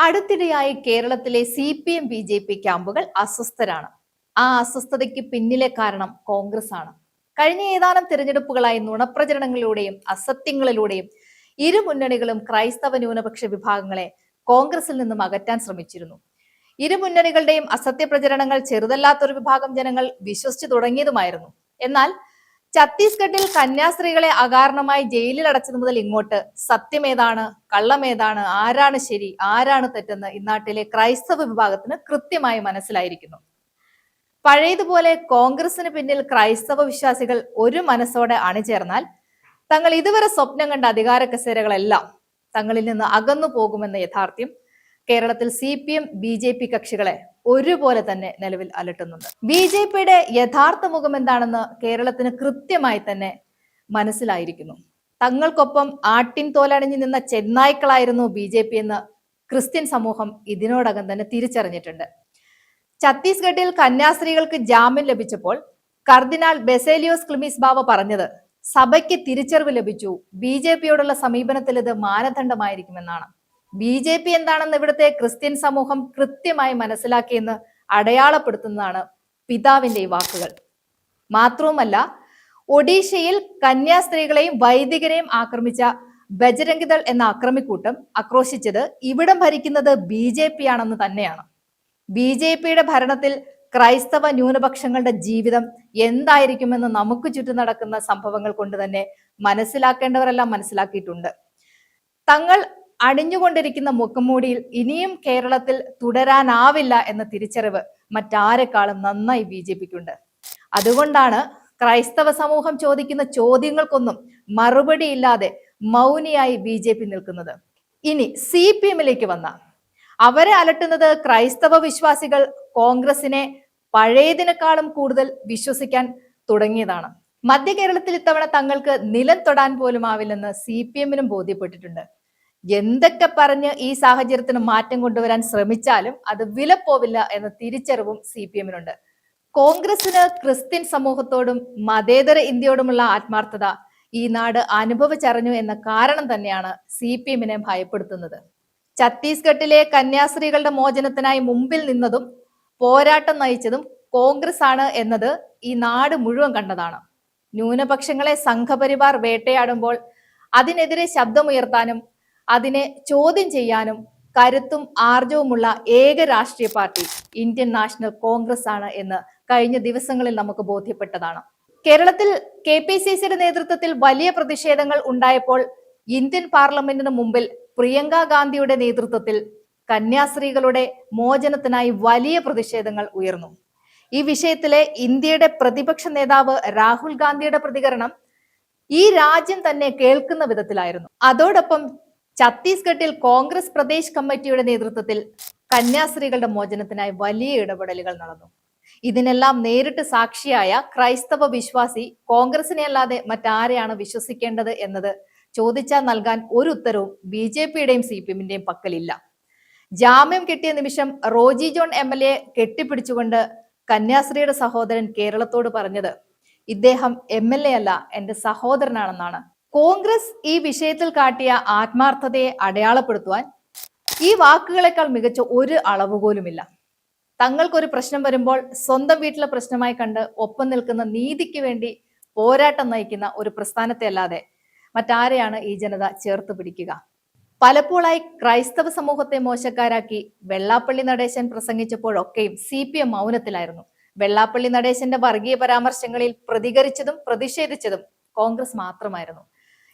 അടുത്തിടെയായി കേരളത്തിലെ CPM BJP ക്യാമ്പുകൾ അസ്വസ്ഥരാണ്. ആ അസ്വസ്ഥതയ്ക്ക് പിന്നിലെ കാരണം കോൺഗ്രസ് ആണ്. കഴിഞ്ഞ ഏതാനും തിരഞ്ഞെടുപ്പുകളായി നുണപ്രചരണങ്ങളിലൂടെയും അസത്യങ്ങളിലൂടെയും ഇരു മുന്നണികളും ക്രൈസ്തവ ന്യൂനപക്ഷ വിഭാഗങ്ങളെ കോൺഗ്രസിൽ നിന്നും അകറ്റാൻ ശ്രമിച്ചിരുന്നു. ഇരു മുന്നണികളുടെയും അസത്യ പ്രചരണങ്ങൾ ചെറുതല്ലാത്തൊരു വിഭാഗം ജനങ്ങൾ വിശ്വസിച്ചു തുടങ്ങിയതുമായിരുന്നു. എന്നാൽ ഛത്തീസ്ഗഡിൽ കന്യാസ്ത്രീകളെ അകാരണമായി ജയിലിൽ അടച്ചത് മുതൽ ഇങ്ങോട്ട് സത്യമേതാണ്, കള്ളമേതാണ്, ആരാണ് ശരി, ആരാണ് തെറ്റെന്ന് ഇന്നാട്ടിലെ ക്രൈസ്തവ വിഭാഗത്തിന് കൃത്യമായി മനസ്സിലായിരിക്കുന്നു. പഴയതുപോലെ കോൺഗ്രസിന് പിന്നിൽ ക്രൈസ്തവ വിശ്വാസികൾ ഒരു മനസ്സോടെ അണിചേർന്നാൽ തങ്ങൾ ഇതുവരെ സ്വപ്നം കണ്ട അധികാര കസേരകളെല്ലാം തങ്ങളിൽ നിന്ന് അകന്നു പോകുമെന്ന യാഥാർത്ഥ്യം കേരളത്തിൽ CPM BJP കക്ഷികളെ ഒരുപോലെ തന്നെ നിലവിൽ അലട്ടുന്നുണ്ട്. BJPയുടെ യഥാർത്ഥ മുഖം എന്താണെന്ന് കേരളത്തിന് കൃത്യമായി തന്നെ മനസ്സിലായിരിക്കുന്നു. തങ്ങൾക്കൊപ്പം ആട്ടിൻ തോലണിഞ്ഞു നിന്ന ചെന്നായ്ക്കളായിരുന്നു BJP എന്ന് ക്രിസ്ത്യൻ സമൂഹം ഇതിനോടകം തന്നെ തിരിച്ചറിഞ്ഞിട്ടുണ്ട്. ഛത്തീസ്ഗഡിൽ കന്യാസ്ത്രീകൾക്ക് ജാമ്യം ലഭിച്ചപ്പോൾ കർദിനാൾ ബെസേലിയോസ് ക്ലിമീസ് ബാവ പറഞ്ഞത് സഭയ്ക്ക് തിരിച്ചറിവ് ലഭിച്ചു, BJPയോടുള്ള സമീപനത്തിൽ ഇത് മാനദണ്ഡമായിരിക്കുമെന്നാണ്. BJP എന്താണെന്ന് ഇവിടുത്തെ ക്രിസ്ത്യൻ സമൂഹം കൃത്യമായി മനസ്സിലാക്കിയെന്ന് അടയാളപ്പെടുത്തുന്നതാണ് പിതാവിന്റെ ഈ വാക്കുകൾ. മാത്രവുമല്ല, ഒഡീഷയിൽ കന്യാസ്ത്രീകളെയും വൈദികരെയും ആക്രമിച്ച ബജരംഗിദൾ എന്ന അക്രമിക്കൂട്ടം ആക്രോശിച്ചത് ഇവിടം ഭരിക്കുന്നത് BJP ആണെന്ന് തന്നെയാണ്. BJPയുടെ ഭരണത്തിൽ ക്രൈസ്തവ ന്യൂനപക്ഷങ്ങളുടെ ജീവിതം എന്തായിരിക്കുമെന്ന് നമുക്ക് ചുറ്റും നടക്കുന്ന സംഭവങ്ങൾ കൊണ്ട് തന്നെ മനസ്സിലാക്കേണ്ടവരെല്ലാം മനസ്സിലാക്കിയിട്ടുണ്ട്. തങ്ങൾ അണിഞ്ഞുകൊണ്ടിരിക്കുന്ന മുഖംമൂടിയിൽ ഇനിയും കേരളത്തിൽ തുടരാനാവില്ല എന്ന തിരിച്ചറിവ് മറ്റാരെക്കാളും നന്നായി BJPക്കുണ്ട്. അതുകൊണ്ടാണ് ക്രൈസ്തവ സമൂഹം ചോദിക്കുന്ന ചോദ്യങ്ങൾക്കൊന്നും മറുപടിയില്ലാതെ മൗനിയായി BJP നിൽക്കുന്നത്. ഇനി CPMലേക്ക് വന്ന അവരെ അലട്ടുന്നത് ക്രൈസ്തവ വിശ്വാസികൾ കോൺഗ്രസിനെ പഴയതിനേക്കാളും കൂടുതൽ വിശ്വസിക്കാൻ തുടങ്ങിയതാണ്. മധ്യ കേരളത്തിൽ ഇത്തവണ തങ്ങൾക്ക് നിലം തൊടാൻ പോലും ആവില്ലെന്ന് CPMനും ബോധ്യപ്പെട്ടിട്ടുണ്ട്. എന്തൊക്കെ പറഞ്ഞ് ഈ സാഹചര്യത്തിന് മാറ്റം കൊണ്ടുവരാൻ ശ്രമിച്ചാലും അത് വിലപ്പോവില്ല എന്ന തിരിച്ചറിവും CPMനുണ്ട്. കോൺഗ്രസിന് ക്രിസ്ത്യൻ സമൂഹത്തോടും മതേതര ഇന്ത്യയോടുമുള്ള ആത്മാർത്ഥത ഈ നാട് അനുഭവിച്ചറിഞ്ഞു എന്ന കാരണം തന്നെയാണ് CPMനെ ഭയപ്പെടുത്തുന്നത്. ഛത്തീസ്ഗഡിലെ കന്യാസ്ത്രീകളുടെ മോചനത്തിനായി മുമ്പിൽ നിന്നതും പോരാട്ടം നയിച്ചതും കോൺഗ്രസ് ആണ് എന്നത് ഈ നാട് മുഴുവൻ കണ്ടതാണ്. ന്യൂനപക്ഷങ്ങളെ സംഘപരിവാർ വേട്ടയാടുമ്പോൾ അതിനെതിരെ ശബ്ദമുയർത്താനും അതിനെ ചോദ്യം ചെയ്യാനും കരുത്തും ആർജവുമുള്ള ഏക രാഷ്ട്രീയ പാർട്ടി ഇന്ത്യൻ നാഷണൽ കോൺഗ്രസ് ആണ് എന്ന് കഴിഞ്ഞ ദിവസങ്ങളിൽ നമുക്ക് ബോധ്യപ്പെട്ടതാണ്. കേരളത്തിൽ KPCCയുടെ നേതൃത്വത്തിൽ വലിയ പ്രതിഷേധങ്ങൾ ഉണ്ടായപ്പോൾ ഇന്ത്യൻ പാർലമെന്റിന് മുമ്പിൽ പ്രിയങ്ക ഗാന്ധിയുടെ നേതൃത്വത്തിൽ കന്യാസ്ത്രീകളുടെ മോചനത്തിനായി വലിയ പ്രതിഷേധങ്ങൾ ഉയർന്നു. ഈ വിഷയത്തിലെ ഇന്ത്യയുടെ പ്രതിപക്ഷ നേതാവ് രാഹുൽ ഗാന്ധിയുടെ പ്രതികരണം ഈ രാജ്യം തന്നെ കേൾക്കുന്ന വിധത്തിലായിരുന്നു. അതോടൊപ്പം ഛത്തീസ്ഗഡിൽ കോൺഗ്രസ് പ്രദേശ് കമ്മിറ്റിയുടെ നേതൃത്വത്തിൽ കന്യാസ്ത്രീകളുടെ മോചനത്തിനായി വലിയ ഇടപെടലുകൾ നടന്നു. ഇതിനെല്ലാം നേരിട്ട് സാക്ഷിയായ ക്രൈസ്തവ വിശ്വാസി കോൺഗ്രസിനെ അല്ലാതെ മറ്റാരെയാണ് വിശ്വസിക്കേണ്ടത് എന്നത് ചോദിച്ചാൽ നൽകാൻ ഒരു ഉത്തരവും BJPയുടെയും CPMന്റെയും പക്കലില്ല. ജാമ്യം കിട്ടിയ നിമിഷം റോജി ജോൺ MLA കെട്ടിപ്പിടിച്ചുകൊണ്ട് കന്യാസ്ത്രീയുടെ സഹോദരൻ കേരളത്തോട് പറഞ്ഞത് ഇദ്ദേഹം MLA അല്ല, എന്റെ സഹോദരനാണെന്നാണ്. കോൺഗ്രസ് ഈ വിഷയത്തിൽ കാട്ടിയ ആത്മാർത്ഥതയെ അടയാളപ്പെടുത്തുവാൻ ഈ വാക്കുകളെക്കാൾ മികച്ച ഒരു അളവുപോലുമില്ല. തങ്ങൾക്കൊരു പ്രശ്നം വരുമ്പോൾ സ്വന്തം വീട്ടിലെ പ്രശ്നമായി കണ്ട് ഒപ്പം നിൽക്കുന്ന നീതിക്ക് വേണ്ടി പോരാട്ടം നയിക്കുന്ന ഒരു പ്രസ്ഥാനത്തെ അല്ലാതെ മറ്റാരെയാണ് ഈ ജനത ചേർത്ത് പിടിക്കുക? പലപ്പോഴായി ക്രൈസ്തവ സമൂഹത്തെ മോശക്കാരാക്കി വെള്ളാപ്പള്ളി നടേശൻ പ്രസംഗിച്ചപ്പോഴൊക്കെയും CPM മൗനത്തിലായിരുന്നു. വെള്ളാപ്പള്ളി നടേശന്റെ വർഗീയ പരാമർശങ്ങളിൽ പ്രതികരിച്ചതും പ്രതിഷേധിച്ചതും കോൺഗ്രസ് മാത്രമായിരുന്നു.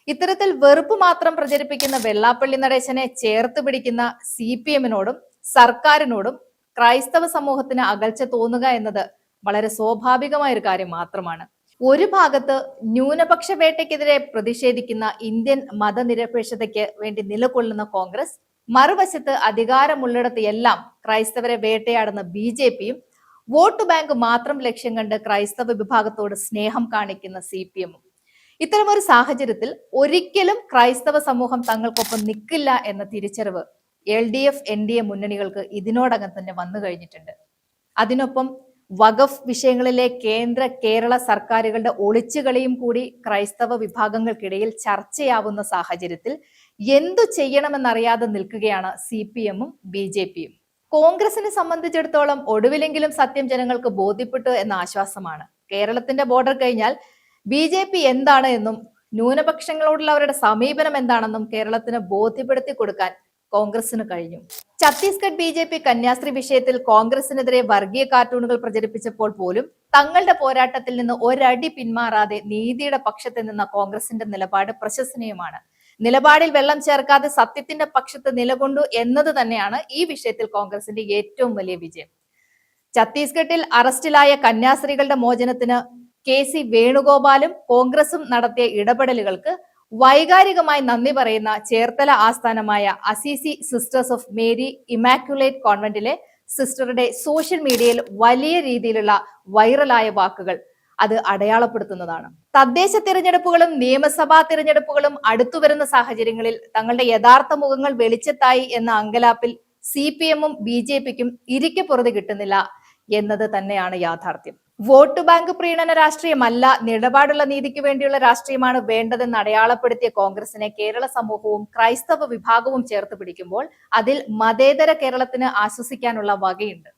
ഇത്തരത്തിൽ വെറുപ്പ് മാത്രം പ്രചരിപ്പിക്കുന്ന വെള്ളാപ്പള്ളി നടേശനെ ചേർത്ത് പിടിക്കുന്ന CPMനോടും സർക്കാരിനോടും ക്രൈസ്തവ സമൂഹത്തിന് അകൽച്ച തോന്നുക എന്നത് വളരെ സ്വാഭാവികമായ ഒരു കാര്യം മാത്രമാണ്. ഒരു ഭാഗത്ത് ന്യൂനപക്ഷ വേട്ടയ്ക്കെതിരെ പ്രതിഷേധിക്കുന്ന ഇന്ത്യൻ മതനിരപേക്ഷതയ്ക്ക് വേണ്ടി നിലകൊള്ളുന്ന കോൺഗ്രസ്, മറുവശത്ത് അധികാരമുള്ളിടത്ത് എല്ലാം ക്രൈസ്തവരെ വേട്ടയാടുന്ന BJPയും വോട്ട് ബാങ്ക് മാത്രം ലക്ഷ്യം കണ്ട് ക്രൈസ്തവ വിഭാഗത്തോട് സ്നേഹം കാണിക്കുന്ന CPMഉം. ഇത്തരമൊരു സാഹചര്യത്തിൽ ഒരിക്കലും ക്രൈസ്തവ സമൂഹം തങ്ങൾക്കൊപ്പം നിൽക്കില്ല എന്ന തിരിച്ചറിവ് LDF NDA മുന്നണികൾക്ക് ഇതിനോടകം തന്നെ വന്നു കഴിഞ്ഞിട്ടുണ്ട്. അതിനൊപ്പം വഖഫ് വിഷയങ്ങളിലെ കേന്ദ്ര കേരള സർക്കാരുകളുടെ ഒളിച്ചുകളിയും കൂടി ക്രൈസ്തവ വിഭാഗങ്ങൾക്കിടയിൽ ചർച്ചയാവുന്ന സാഹചര്യത്തിൽ എന്തു ചെയ്യണമെന്നറിയാതെ നിൽക്കുകയാണ് CPM-ഉം BJP-യും. കോൺഗ്രസിനെ സംബന്ധിച്ചിടത്തോളം ഒടുവിലെങ്കിലും സത്യം ജനങ്ങൾക്ക് ബോധ്യപ്പെട്ടു എന്ന ആശ്വാസമാണ്. കേരളത്തിന്റെ ബോർഡർ കഴിഞ്ഞാൽ BJP എന്താണ് എന്നും ന്യൂനപക്ഷങ്ങളോടുള്ള അവരുടെ സമീപനം എന്താണെന്നും കേരളത്തിന് ബോധ്യപ്പെടുത്തി കൊടുക്കാൻ കോൺഗ്രസിന് കഴിഞ്ഞു. ഛത്തീസ്ഗഡ് BJP കന്യാസ്ത്രീ വിഷയത്തിൽ കോൺഗ്രസിനെതിരെ വർഗീയ കാർട്ടൂണുകൾ പ്രചരിപ്പിച്ചപ്പോൾ പോലും തങ്ങളുടെ പോരാട്ടത്തിൽ നിന്ന് ഒരടി പിന്മാറാതെ നീതിയുടെ പക്ഷത്ത് നിന്ന കോൺഗ്രസിന്റെ നിലപാട് പ്രശംസനീയമാണ്. നിലപാടിൽ വെള്ളം ചേർക്കാതെ സത്യത്തിന്റെ പക്ഷത്ത് നിലകൊണ്ടു എന്നത് തന്നെയാണ് ഈ വിഷയത്തിൽ കോൺഗ്രസിന്റെ ഏറ്റവും വലിയ വിജയം. ഛത്തീസ്ഗഡിൽ അറസ്റ്റിലായ കന്യാസ്ത്രീകളുടെ മോചനത്തിന് KC വേണുഗോപാലും കോൺഗ്രസും നടത്തിയ ഇടപെടലുകൾക്ക് വൈകാരികമായി നന്ദി പറയുന്ന ചേർത്തല ആസ്ഥാനമായ Assisi sisters of Mary Immaculate കോൺവെന്റിലെ സിസ്റ്ററുടെ സോഷ്യൽ മീഡിയയിൽ വലിയ രീതിയിലുള്ള വൈറലായ വാക്കുകൾ അത് അടയാളപ്പെടുത്തുന്നതാണ്. തദ്ദേശ തിരഞ്ഞെടുപ്പുകളും നിയമസഭാ തിരഞ്ഞെടുപ്പുകളും അടുത്തുവരുന്ന സാഹചര്യങ്ങളിൽ തങ്ങളുടെ യഥാർത്ഥ മുഖങ്ങൾ വെളിച്ചത്തായി എന്ന അങ്കലാപ്പിൽ CPM-ഉം BJP-ക്കും ഇരിക്കെ പുറത്ത് കിട്ടുന്നില്ല എന്നത് തന്നെയാണ് യാഥാർത്ഥ്യം. വോട്ട് ബാങ്ക് പ്രീണന രാഷ്ട്രീയമല്ല, നിലപാടുള്ള നീതിക്ക് വേണ്ടിയുള്ള രാഷ്ട്രീയമാണ് വേണ്ടതെന്ന് അടയാളപ്പെടുത്തിയ കോൺഗ്രസിനെ കേരള സമൂഹവും ക്രൈസ്തവ വിഭാഗവും ചേർത്ത് പിടിക്കുമ്പോൾ അതിൽ മതേതര കേരളത്തിന് ആശ്വസിക്കാനുള്ള വകയുണ്ട്.